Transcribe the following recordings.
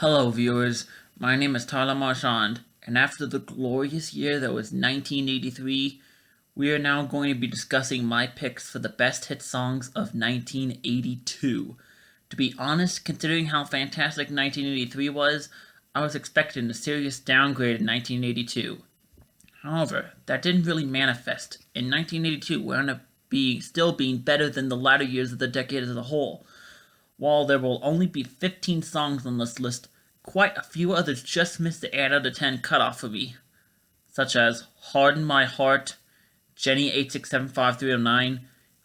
Hello viewers, my name is Tyler Marchand, and after the glorious year that was 1983, we are now going to be discussing my picks for the best hit songs of 1982. To be honest, considering how fantastic 1983 was, I was expecting a serious downgrade in 1982. However, that didn't really manifest. In 1982, we ended up still being better than the latter years of the decade as a whole. While there will only be 15 songs on this list, quite a few others just missed the 8 out of 10 cutoff for me, such as Harden My Heart, Jenny 8675309,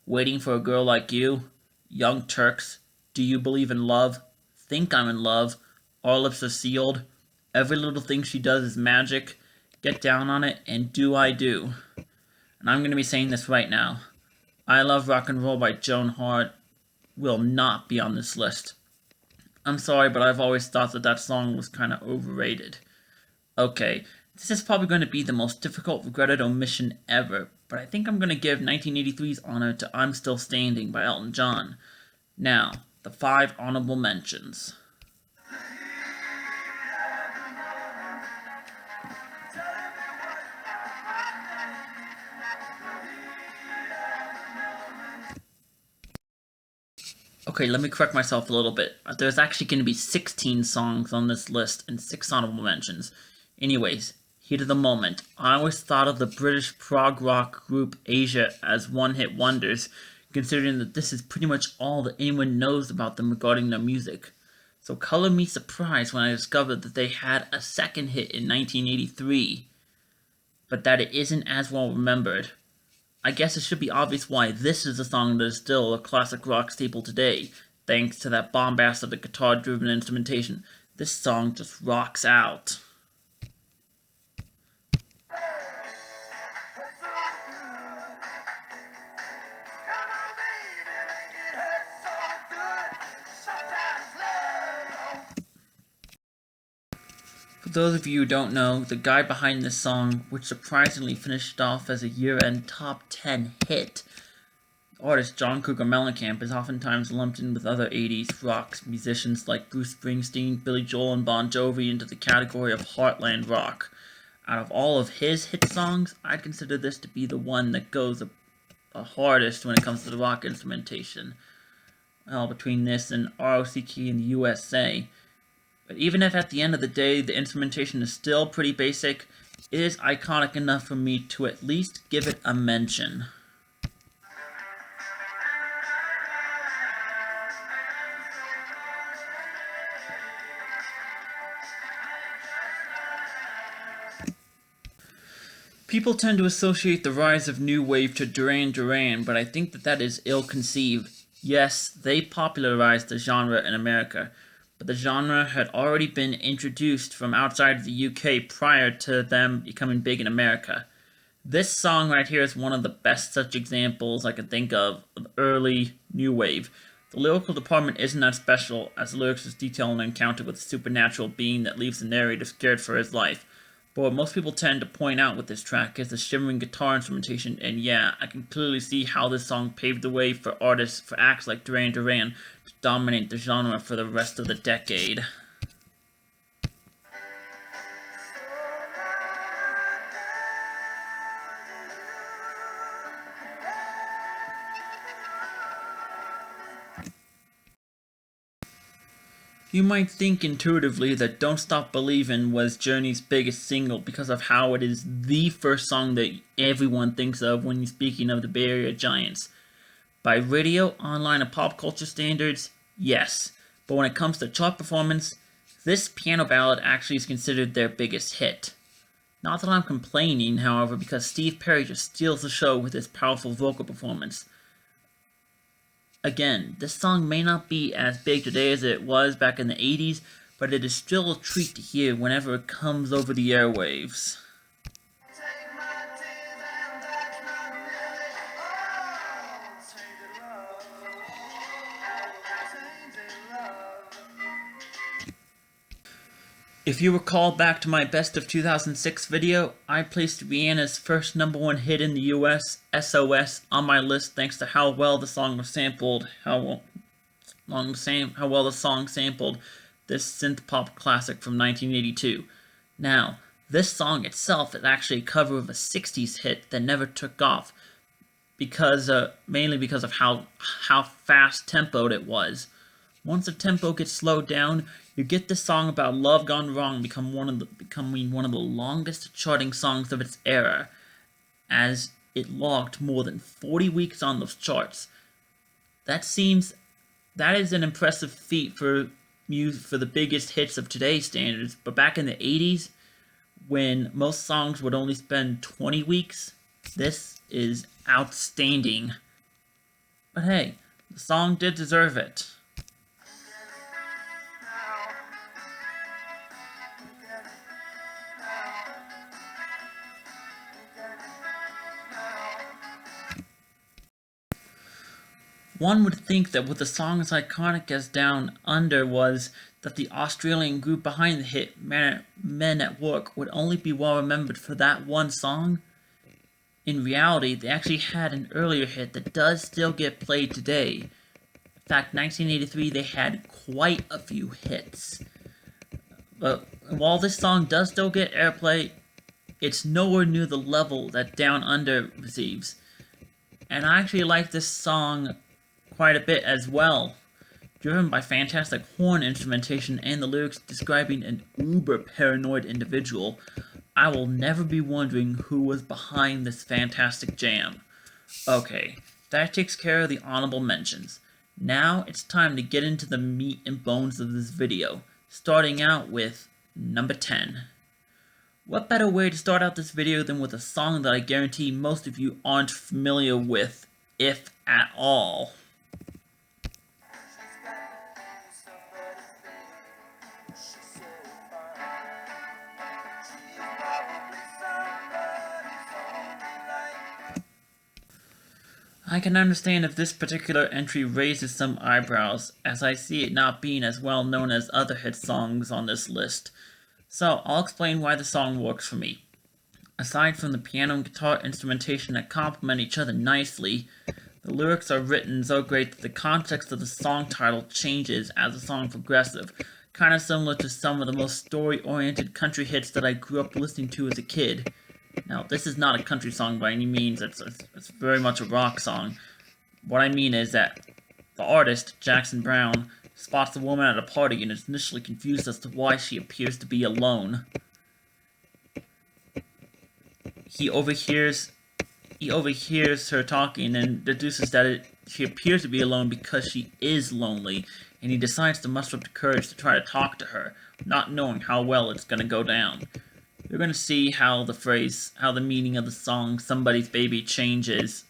Waiting for a Girl Like You, Young Turks, Do You Believe in Love, Think I'm in Love, Our Lips Are Sealed, Every Little Thing She Does Is Magic, Get Down on It, and Do I Do. And I'm going to be saying this right now. I Love Rock and Roll by Joan Hart will not be on this list. I'm sorry, but I've always thought that song was kind of overrated. Okay, this is probably going to be the most difficult regretted omission ever, but I think I'm going to give 1983's honor to I'm Still Standing by Elton John. Now, the 5 honorable mentions. Okay, let me correct myself a little bit. There's actually going to be 16 songs on this list and 6 honorable mentions. Anyways, heat of the moment. I always thought of the British prog rock group Asia as one-hit wonders, considering that this is pretty much all that anyone knows about them regarding their music. So color me surprised when I discovered that they had a second hit in 1983, but that it isn't as well remembered. I guess it should be obvious why this is a song that is still a classic rock staple today, thanks to that bombast of the guitar-driven instrumentation. This song just rocks out. For those of you who don't know, the guy behind this song, which surprisingly finished off as a year-end top 10 hit, artist John Cougar Mellencamp, is oftentimes lumped in with other 80s rock musicians like Bruce Springsteen, Billy Joel, and Bon Jovi into the category of heartland rock. Out of all of his hit songs, I'd consider this to be the one that goes the hardest when it comes to the rock instrumentation. Well, between this and ROCK in the USA. But even if at the end of the day the instrumentation is still pretty basic, it is iconic enough for me to at least give it a mention. People tend to associate the rise of New Wave to Duran Duran, but I think that is ill-conceived. Yes, they popularized the genre in America, but the genre had already been introduced from outside of the UK prior to them becoming big in America. This song right here is one of the best such examples I can think of early New Wave. The lyrical department isn't that special, as the lyrics just detail an encounter with a supernatural being that leaves the narrator scared for his life. But what most people tend to point out with this track is the shimmering guitar instrumentation, and yeah, I can clearly see how this song paved the way for acts like Duran Duran to dominate the genre for the rest of the decade. You might think intuitively that Don't Stop Believin' was Journey's biggest single because of how it is the first song that everyone thinks of when you're speaking of the Bay Area Giants. By radio, online, and pop culture standards, yes. But when it comes to chart performance, this piano ballad actually is considered their biggest hit. Not that I'm complaining, however, because Steve Perry just steals the show with his powerful vocal performance. Again, this song may not be as big today as it was back in the 80s, but it is still a treat to hear whenever it comes over the airwaves. If you recall back to my Best of 2006 video, I placed Rihanna's first #1 hit in the US, SOS, on my list thanks to how well the song was sampled, how well the song sampled this synth-pop classic from 1982. Now, this song itself is actually a cover of a 60s hit that never took off, mainly because of how fast-tempoed it was. Once the tempo gets slowed down, you get this song about love gone wrong becoming one of the longest charting songs of its era, as it logged more than 40 weeks on those charts. That is an impressive feat for the biggest hits of today's standards, but back in the 80s, when most songs would only spend 20 weeks, this is outstanding. But hey, the song did deserve it. One would think that with a song as iconic as Down Under was, that the Australian group behind the hit, Men at Work, would only be well remembered for that one song. In reality, they actually had an earlier hit that does still get played today. In fact, 1983 they had quite a few hits. But while this song does still get airplay, it's nowhere near the level that Down Under receives. And I actually like this song quite a bit as well, driven by fantastic horn instrumentation and the lyrics describing an uber-paranoid individual. I will never be wondering who was behind this fantastic jam. Okay, that takes care of the honorable mentions. Now it's time to get into the meat and bones of this video, starting out with number 10. What better way to start out this video than with a song that I guarantee most of you aren't familiar with, if at all. I can understand if this particular entry raises some eyebrows, as I see it not being as well known as other hit songs on this list. So, I'll explain why the song works for me. Aside from the piano and guitar instrumentation that complement each other nicely, the lyrics are written so great that the context of the song title changes as the song progresses, kind of similar to some of the most story-oriented country hits that I grew up listening to as a kid. Now, this is not a country song by any means, it's very much a rock song. What I mean is that the artist, Jackson Browne, spots a woman at a party and is initially confused as to why she appears to be alone. He overhears her talking and deduces that she appears to be alone because she is lonely, and he decides to muster up the courage to try to talk to her, not knowing how well it's going to go down. You're going to see how the meaning of the song Somebody's Baby changes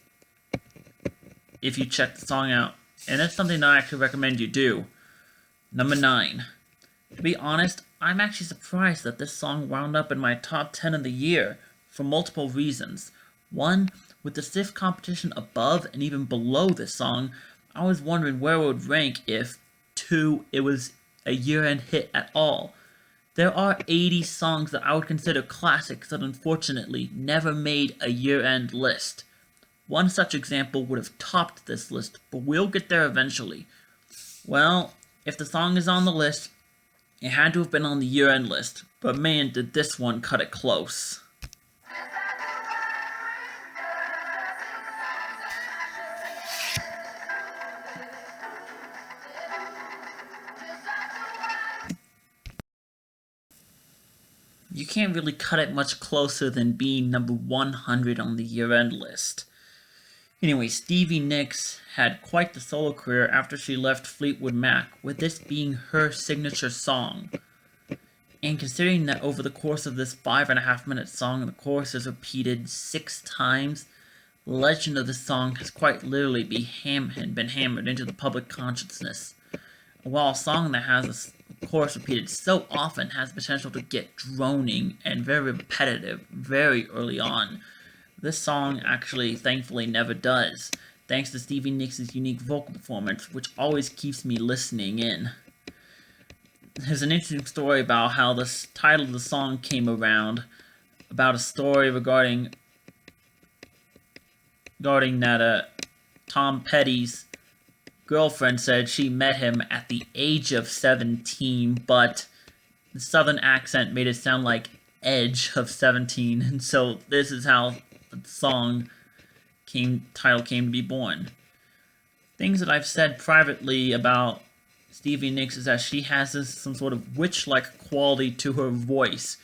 if you check the song out, and that's something I actually recommend you do. Number 9. To be honest, I'm actually surprised that this song wound up in my top 10 of the year, for multiple reasons. One, with the stiff competition above and even below this song, I was wondering where it would rank if, 2, it was a year-end hit at all. There are 80 songs that I would consider classics that unfortunately never made a year-end list. One such example would have topped this list, but we'll get there eventually. Well, if the song is on the list, it had to have been on the year-end list, but man, did this one cut it close. You can't really cut it much closer than being number 100 on the year-end list. Anyway, Stevie Nicks had quite the solo career after she left Fleetwood Mac, with this being her signature song. And considering that over the course of this 5.5-minute song, the chorus is repeated 6 times, the legend of this song has quite literally been hammered into the public consciousness. While a song that has a chorus repeated so often has potential to get droning and very repetitive very early on, this song actually thankfully never does, thanks to Stevie Nicks' unique vocal performance, which always keeps me listening in. There's an interesting story about how the title of the song came around, about a story regarding that Tom Petty's girlfriend said she met him at the age of 17, but the southern accent made it sound like Edge of 17, and so this is how the song title came to be born. Things that I've said privately about Stevie Nicks is that she has some sort of witch-like quality to her voice,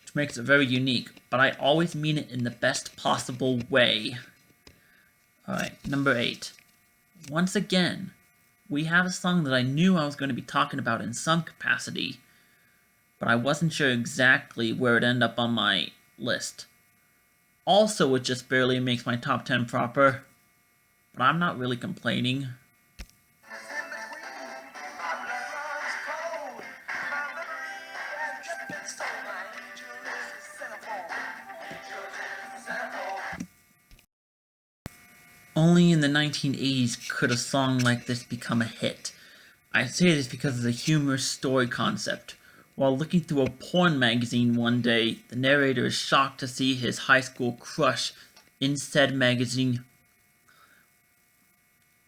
which makes it very unique, but I always mean it in the best possible way. Alright, number 8. Once again, we have a song that I knew I was going to be talking about in some capacity, but I wasn't sure exactly where it ended up on my list. Also, it just barely makes my top 10 proper, but I'm not really complaining. Only in the 1980s could a song like this become a hit. I say this because of the humorous story concept. While looking through a porn magazine one day, the narrator is shocked to see his high school crush in said magazine.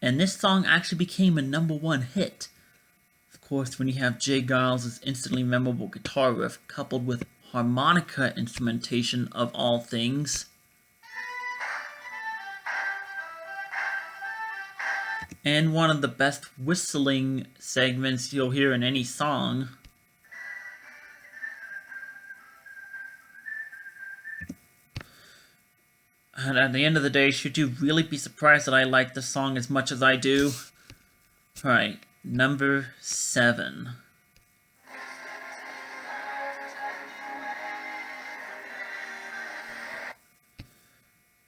And this song actually became a #1 hit. Of course, when you have J. Geils' instantly memorable guitar riff coupled with harmonica instrumentation of all things, and one of the best whistling segments you'll hear in any song. And at the end of the day, should you really be surprised that I like this song as much as I do? Alright, number 7.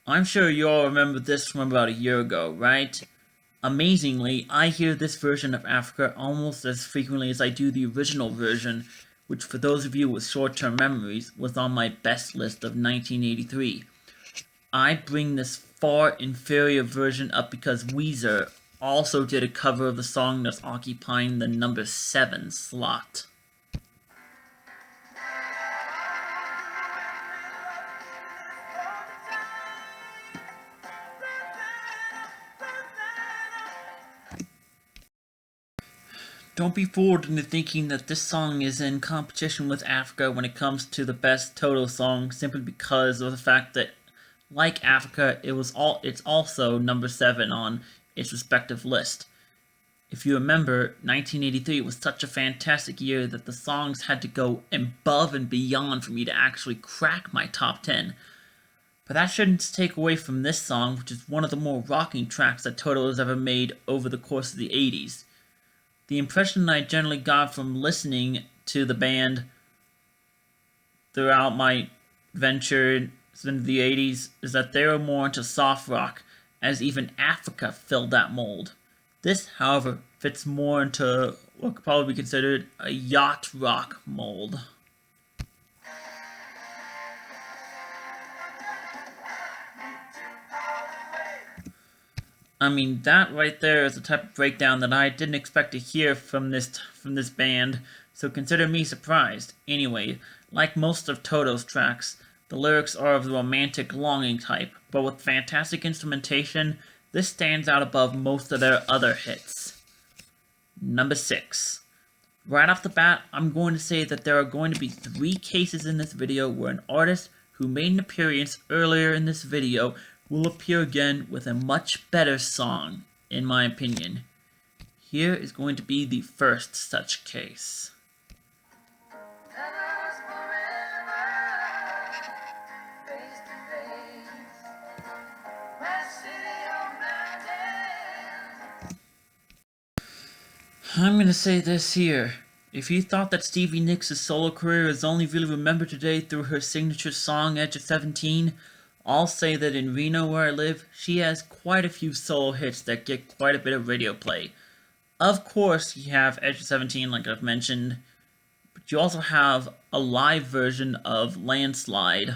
I'm sure you all remember this from about a year ago, right? Amazingly, I hear this version of Africa almost as frequently as I do the original version, which for those of you with short-term memories was on my best list of 1983. I bring this far inferior version up because Weezer also did a cover of the song that's occupying the number 7 slot. Don't be fooled into thinking that this song is in competition with Africa when it comes to the best Toto song, simply because of the fact that, like Africa, it's also number 7 on its respective list. If you remember, 1983 was such a fantastic year that the songs had to go above and beyond for me to actually crack my top 10. But that shouldn't take away from this song, which is one of the more rocking tracks that Toto has ever made over the course of the 80s. The impression I generally got from listening to the band throughout my venture into the 80s is that they were more into soft rock, as even Africa filled that mold. This, however, fits more into what could probably be considered a yacht rock mold. I mean, that right there is the type of breakdown that I didn't expect to hear from this band, so consider me surprised. Anyway, like most of Toto's tracks, the lyrics are of the romantic longing type, but with fantastic instrumentation, this stands out above most of their other hits. Number 6. Right off the bat, I'm going to say that there are going to be 3 cases in this video where an artist who made an appearance earlier in this video will appear again with a much better song, in my opinion. Here is going to be the first such case. I'm going to say this here. If you thought that Stevie Nicks' solo career is only really remembered today through her signature song, Edge of 17, I'll say that in Reno, where I live, she has quite a few solo hits that get quite a bit of radio play. Of course, you have Edge of 17, like I've mentioned, but you also have a live version of Landslide.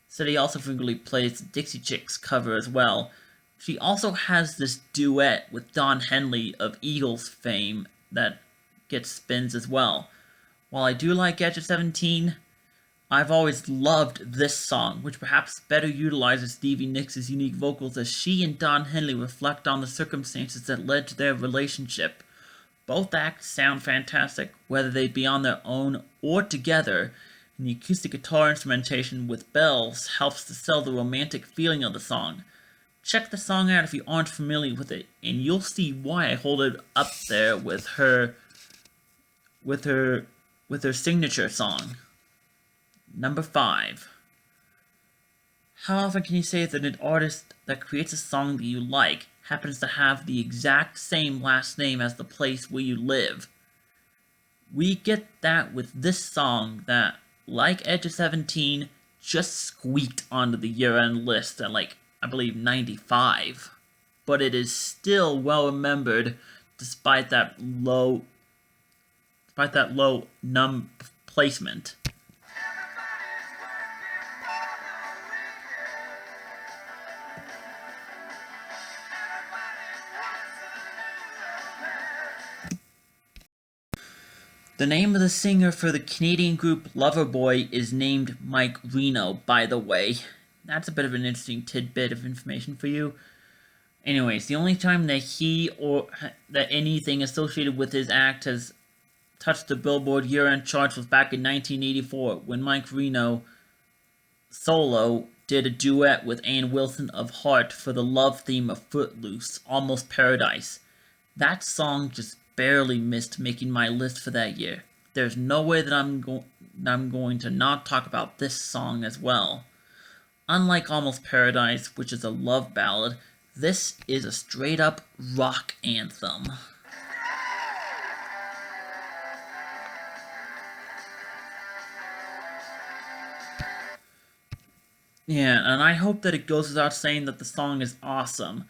City also frequently plays the Dixie Chicks cover as well. She also has this duet with Don Henley of Eagles fame that gets spins as well. While I do like Edge of 17, I've always loved this song, which perhaps better utilizes Stevie Nicks' unique vocals as she and Don Henley reflect on the circumstances that led to their relationship. Both acts sound fantastic, whether they be on their own or together, and the acoustic guitar instrumentation with bells helps to sell the romantic feeling of the song. Check the song out if you aren't familiar with it, and you'll see why I hold it up there with her signature song. Number 5. How often can you say that an artist that creates a song that you like happens to have the exact same last name as the place where you live? We get that with this song that, like Edge of 17, just squeaked onto the year-end list at I believe 95. But it is still well remembered despite that low placement. The name of the singer for the Canadian group Loverboy is named Mike Reno, by the way. That's a bit of an interesting tidbit of information for you. Anyways, the only time that anything associated with his act has touched the Billboard year-end charts was back in 1984, when Mike Reno solo did a duet with Ann Wilson of Heart for the love theme of Footloose, Almost Paradise. That song just barely missed making my list for that year. There's no way that I'm going to not talk about this song as well. Unlike Almost Paradise, which is a love ballad, this is a straight-up rock anthem. Yeah, and I hope that it goes without saying that the song is awesome.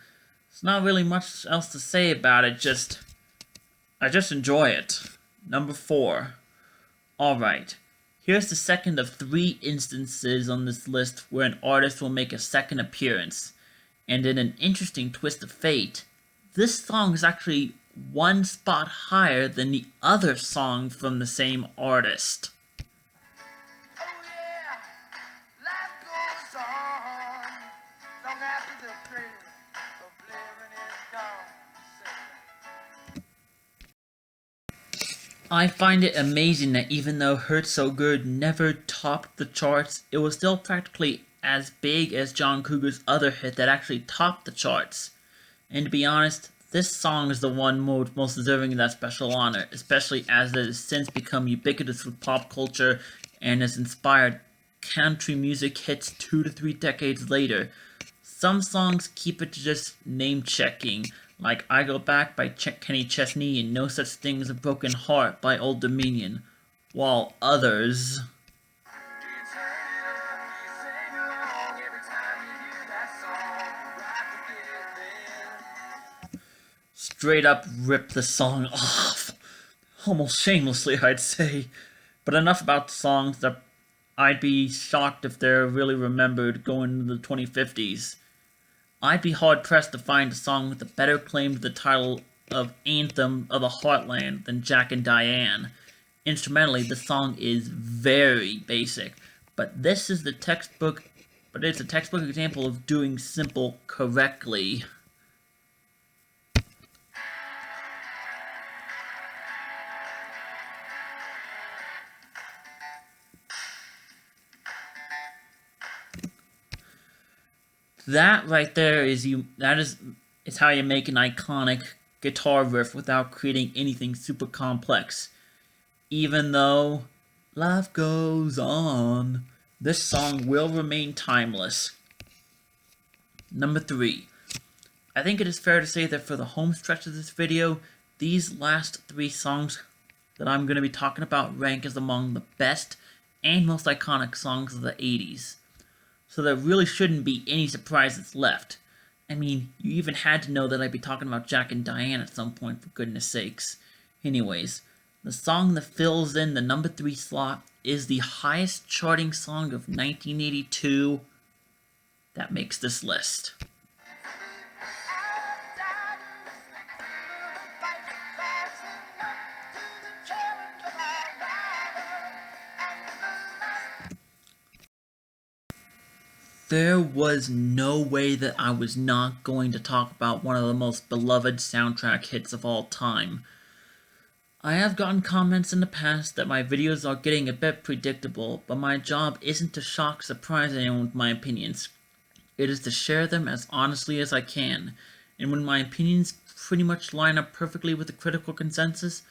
There's not really much else to say about it, I just enjoy it. Number 4. Alright, here's the second of 3 instances on this list where an artist will make a second appearance. And in an interesting twist of fate, this song is actually one spot higher than the other song from the same artist. I find it amazing that even though Hurt So Good never topped the charts, it was still practically as big as John Cougar's other hit that actually topped the charts. And to be honest, this song is the one most deserving of that special honor, especially as it has since become ubiquitous with pop culture and has inspired country music hits 2 to 3 decades later. Some songs keep it to just name-checking, like I Go Back by Kenny Chesney and No Such Thing as a Broken Heart by Old Dominion, while others straight up rip the song off, almost shamelessly I'd say. But enough about songs that I'd be shocked if they're really remembered going into the 2050s. I'd be hard-pressed to find a song with a better claim to the title of Anthem of the Heartland than Jack and Diane. Instrumentally, the song is very basic, but it's a textbook example of doing simple correctly. That right there is how you make an iconic guitar riff without creating anything super complex. Even though life goes on, this song will remain timeless. Number 3. I think it is fair to say that for the home stretch of this video, these last 3 songs that I'm going to be talking about rank as among the best and most iconic songs of the 80s. So there really shouldn't be any surprises left. I mean, you even had to know that I'd be talking about Jack and Diane at some point, for goodness sakes. Anyways, the song that fills in the number 3 slot is the highest charting song of 1982 that makes this list. There was no way that I was not going to talk about one of the most beloved soundtrack hits of all time. I have gotten comments in the past that my videos are getting a bit predictable, but my job isn't to shock, surprise anyone with my opinions. It is to share them as honestly as I can, and when my opinions pretty much line up perfectly with the critical consensus,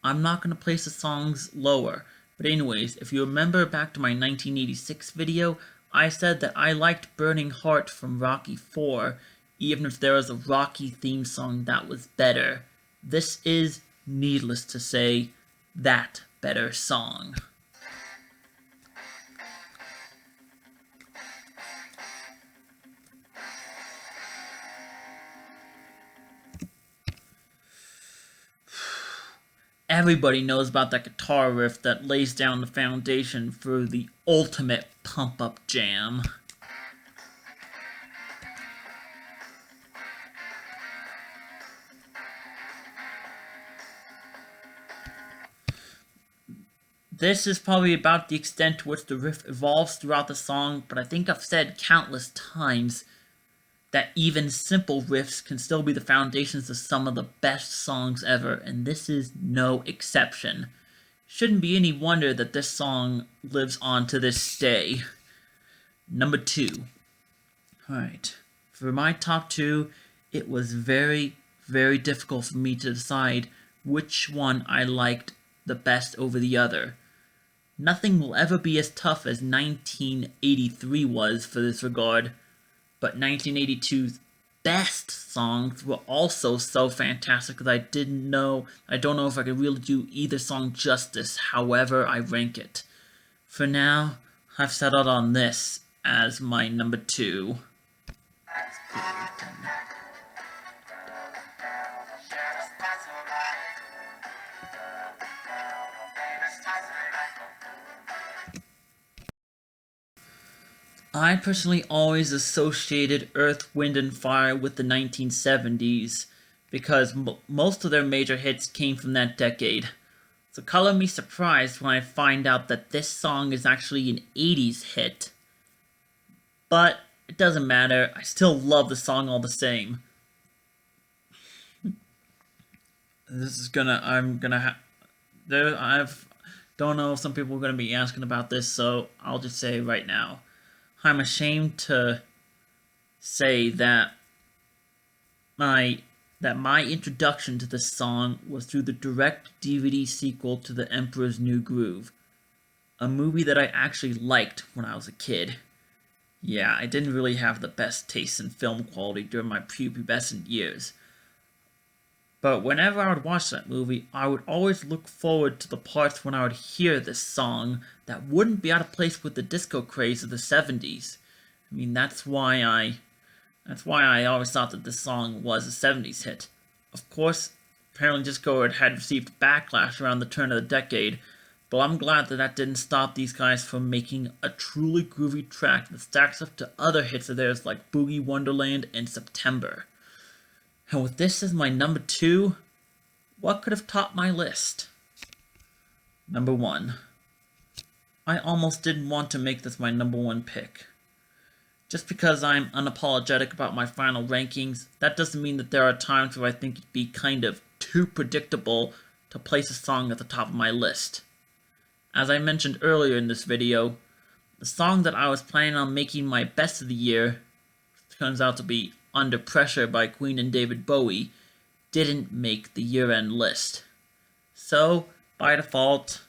I'm not going to place the songs lower. But anyways, if you remember back to my 1986 video, I said that I liked Burning Heart from Rocky IV, even if there was a Rocky theme song that was better. This is, needless to say, that better song. Everybody knows about that guitar riff that lays down the foundation for the ultimate pump-up jam. This is probably about the extent to which the riff evolves throughout the song, but I think I've said countless times that even simple riffs can still be the foundations of some of the best songs ever, and this is no exception. Shouldn't be any wonder that this song lives on to this day. Number 2. Alright, for my top 2, it was very, very difficult for me to decide which one I liked the best over the other. Nothing will ever be as tough as 1983 was for this regard, but 1982's best songs were also so fantastic that I don't know if I could really do either song justice, however I rank it. For now, I've settled on this as my number 2. I personally always associated Earth, Wind & Fire with the 1970s, because most of their major hits came from that decade. So color me surprised when I find out that this song is actually an 80s hit. But it doesn't matter, I still love the song all the same. Don't know if some people are gonna be asking about this, so I'll just say right now. I'm ashamed to say that my introduction to this song was through the direct DVD sequel to The Emperor's New Groove, a movie that I actually liked when I was a kid. Yeah, I didn't really have the best taste in film quality during my prepubescent years. But whenever I would watch that movie, I would always look forward to the parts when I would hear this song that wouldn't be out of place with the disco craze of the 70s. I mean, that's why I always thought that this song was a 70s hit. Of course, apparently disco had received backlash around the turn of the decade, but I'm glad that didn't stop these guys from making a truly groovy track that stacks up to other hits of theirs like Boogie Wonderland and September. And with this as my number 2, what could have topped my list? Number 1. I almost didn't want to make this my number 1 pick. Just because I'm unapologetic about my final rankings, that doesn't mean that there are times where I think it'd be kind of too predictable to place a song at the top of my list. As I mentioned earlier in this video, the song that I was planning on making my best of the year turns out to be Under Pressure by Queen and David Bowie, didn't make the year-end list. So, by default,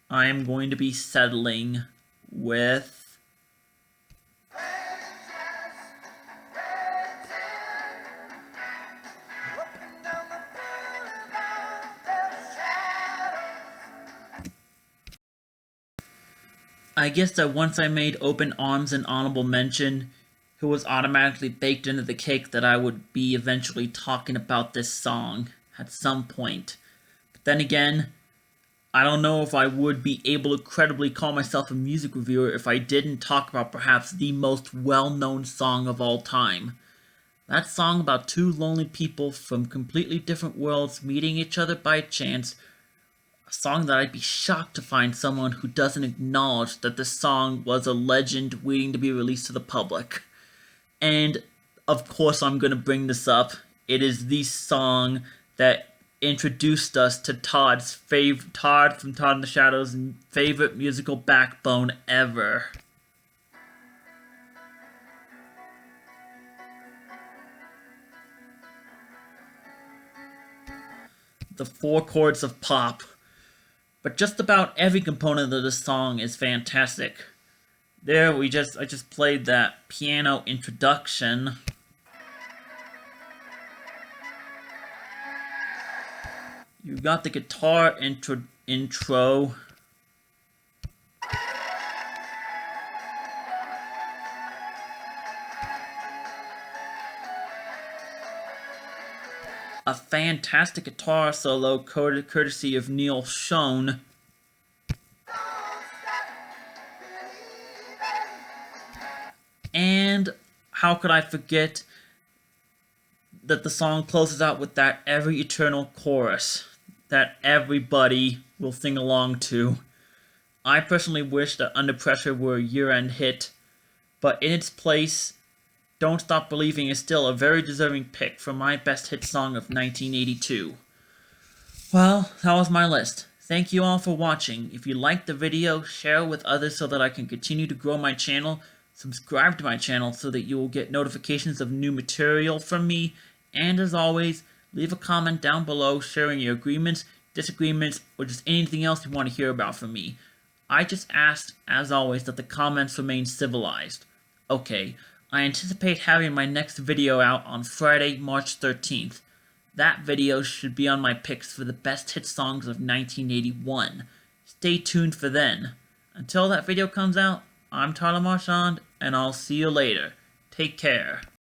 I am going to be settling with I guess that once I made Open Arms an honorable mention, it was automatically baked into the cake that I would be eventually talking about this song at some point. But then again, I don't know if I would be able to credibly call myself a music reviewer if I didn't talk about perhaps the most well-known song of all time. That song about two lonely people from completely different worlds meeting each other by chance, A song that I'd be shocked to find someone who doesn't acknowledge that this song was a legend waiting to be released to the public. And of course, I'm going to bring this up. It is the song that introduced us to Todd from Todd in the Shadows' favorite musical backbone ever. The four chords of pop. But just about every component of this song is fantastic. There I just played that piano introduction. You got the guitar intro. A fantastic guitar solo courtesy of Neal Schon. And how could I forget that the song closes out with that Every Eternal chorus that everybody will sing along to. I personally wish that Under Pressure were a year-end hit, but in its place, Don't Stop Believing is still a very deserving pick for my best hit song of 1982. Well, that was my list. Thank you all for watching. If you liked the video, share it with others so that I can continue to grow my channel. Subscribe to my channel so that you will get notifications of new material from me. And as always, leave a comment down below sharing your agreements, disagreements, or just anything else you want to hear about from me. I just asked, as always, that the comments remain civilized. Okay, I anticipate having my next video out on Friday, March 13th. That video should be on my picks for the best hit songs of 1981. Stay tuned for then. Until that video comes out, I'm Tyler Marchand, and I'll see you later. Take care.